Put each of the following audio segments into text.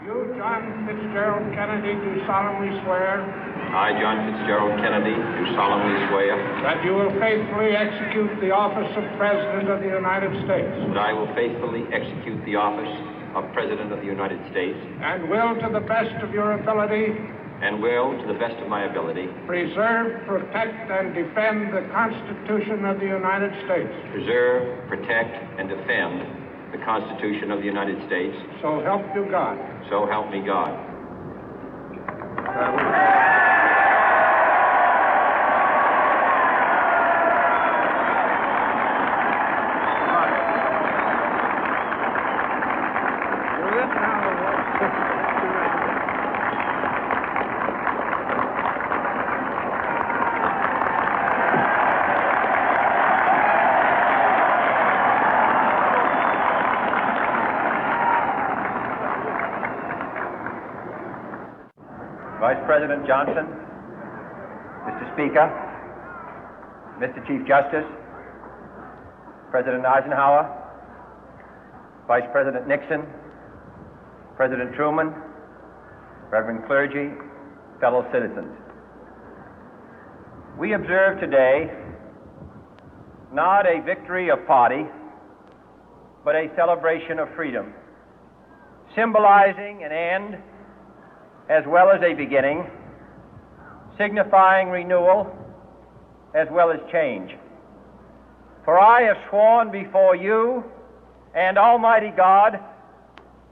You, John Fitzgerald Kennedy, do solemnly swear. I, John Fitzgerald Kennedy, do solemnly swear. That you will faithfully execute the office of President of the United States. That I will faithfully execute the office of President of the United States. And will, to the best of your ability. And will, to the best of my ability. Preserve, protect, and defend the Constitution of the United States. Preserve, protect, and defend the Constitution of the United States. So help you God. So help me God. Vice President Johnson, Mr. Speaker, Mr. Chief Justice, President Eisenhower, Vice President Nixon, President Truman, Reverend clergy, fellow citizens. We observe today not a victory of party, but a celebration of freedom, symbolizing an end as well as a beginning, signifying renewal as well as change. For I have sworn before you and Almighty God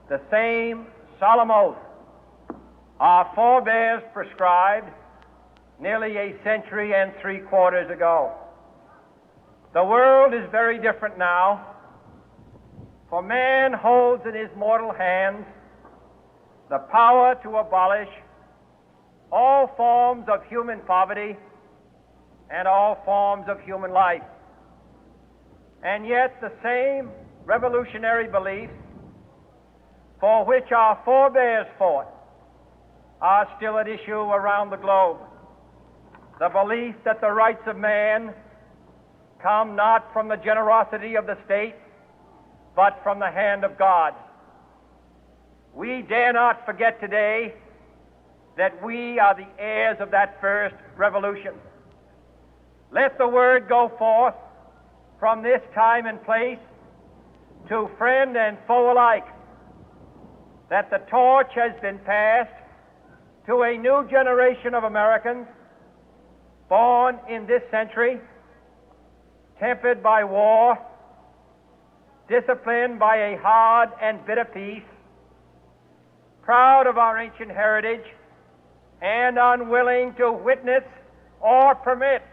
the same solemn oath our forebears prescribed nearly a century and 3/4 ago. The world is very different now, for man holds in his mortal hands the power to abolish all forms of human poverty and all forms of human life. And yet the same revolutionary beliefs for which our forebears fought are still at issue around the globe. The belief that the rights of man come not from the generosity of the state, but from the hand of God. We dare not forget today that we are the heirs of that first revolution. Let the word go forth from this time and place to friend and foe alike that the torch has been passed to a new generation of Americans born in this century, tempered by war, disciplined by a hard and bitter peace, proud of our ancient heritage, and unwilling to witness or permit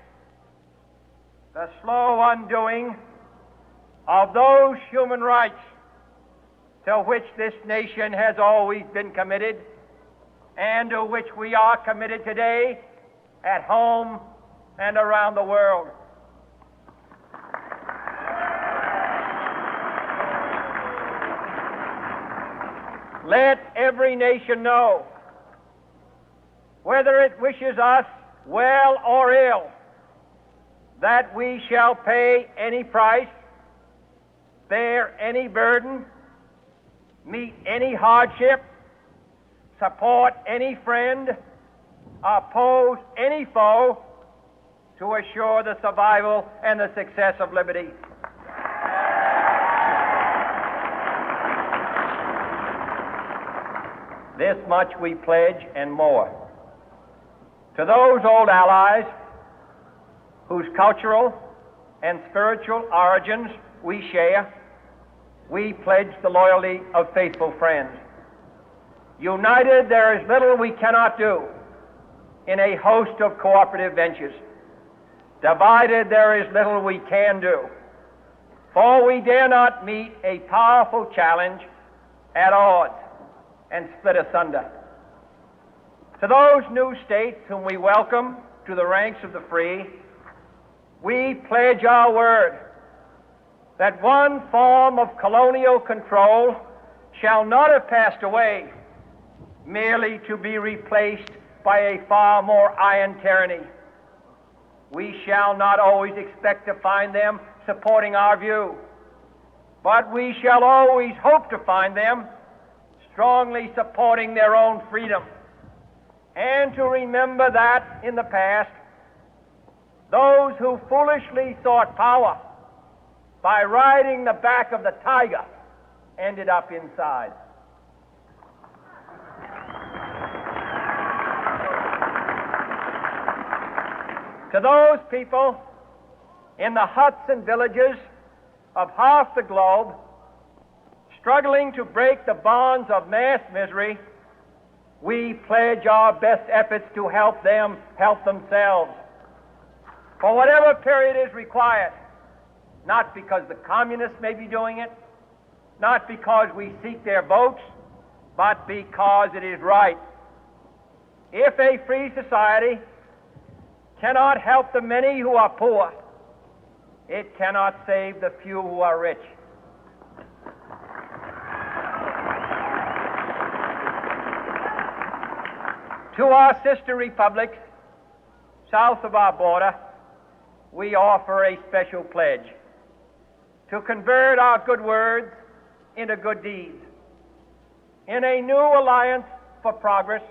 the slow undoing of those human rights to which this nation has always been committed and to which we are committed today at home and around the world. Let every nation know, whether it wishes us well or ill, that we shall pay any price, bear any burden, meet any hardship, support any friend, oppose any foe to assure the survival and the success of liberty. This much we pledge and more. To those old allies whose cultural and spiritual origins we share, we pledge the loyalty of faithful friends. United, there is little we cannot do in a host of cooperative ventures. Divided, there is little we can do, for we dare not meet a powerful challenge at odds and split asunder. To those new states whom we welcome to the ranks of the free, we pledge our word that one form of colonial control shall not have passed away, merely to be replaced by a far more iron tyranny. We shall not always expect to find them supporting our view, but we shall always hope to find them strongly supporting their own freedom, and to remember that in the past, those who foolishly sought power by riding the back of the tiger ended up inside. To those people in the huts and villages of half the globe struggling to break the bonds of mass misery, we pledge our best efforts to help them help themselves for whatever period is required, not because the communists may be doing it, not because we seek their votes, but because it is right. If a free society cannot help the many who are poor, it cannot save the few who are rich. To our sister republics south of our border, we offer a special pledge to convert our good words into good deeds, in a new alliance for progress,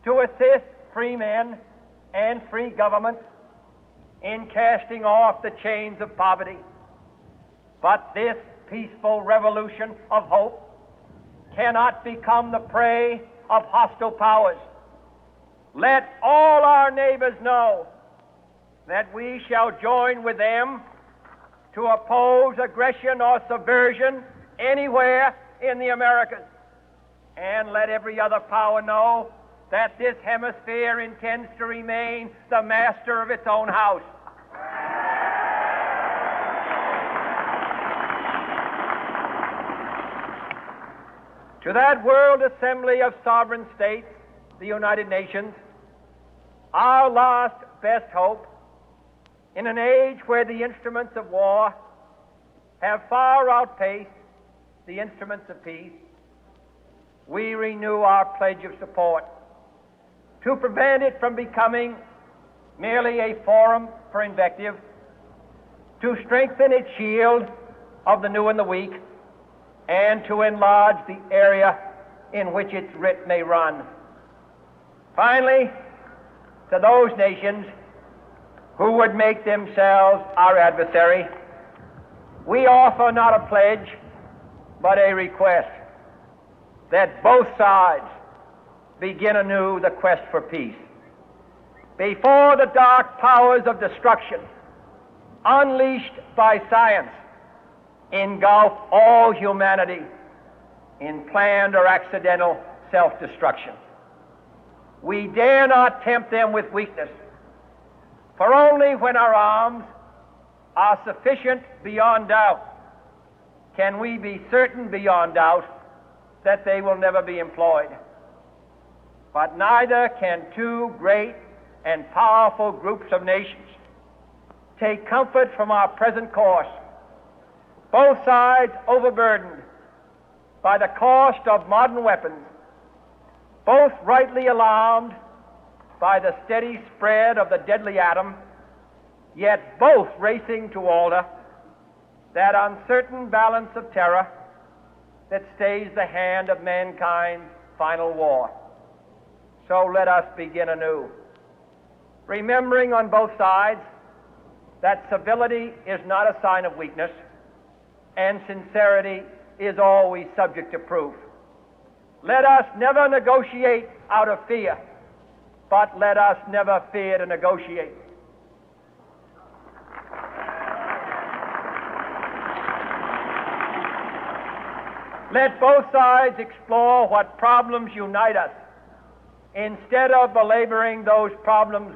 to assist free men and free governments in casting off the chains of poverty. But this peaceful revolution of hope cannot become the prey of hostile powers. Let all our neighbors know that we shall join with them to oppose aggression or subversion anywhere in the Americas. And let every other power know that this hemisphere intends to remain the master of its own house. To that World Assembly of Sovereign States, the United Nations, our last best hope, in an age where the instruments of war have far outpaced the instruments of peace, we renew our pledge of support to prevent it from becoming merely a forum for invective, to strengthen its shield of the new and the weak, and to enlarge the area in which its writ may run. Finally, to those nations who would make themselves our adversary, we offer not a pledge, but a request that both sides begin anew the quest for peace. Before the dark powers of destruction, unleashed by science, engulf all humanity in planned or accidental self-destruction, we dare not tempt them with weakness, for only when our arms are sufficient beyond doubt can we be certain beyond doubt that they will never be employed. But neither can two great and powerful groups of nations take comfort from our present course, both sides overburdened by the cost of modern weapons, both rightly alarmed by the steady spread of the deadly atom, yet both racing to alter that uncertain balance of terror that stays the hand of mankind's final war. So let us begin anew, remembering on both sides that civility is not a sign of weakness, and sincerity is always subject to proof. Let us never negotiate out of fear, but let us never fear to negotiate. Let both sides explore what problems unite us, instead of belaboring those problems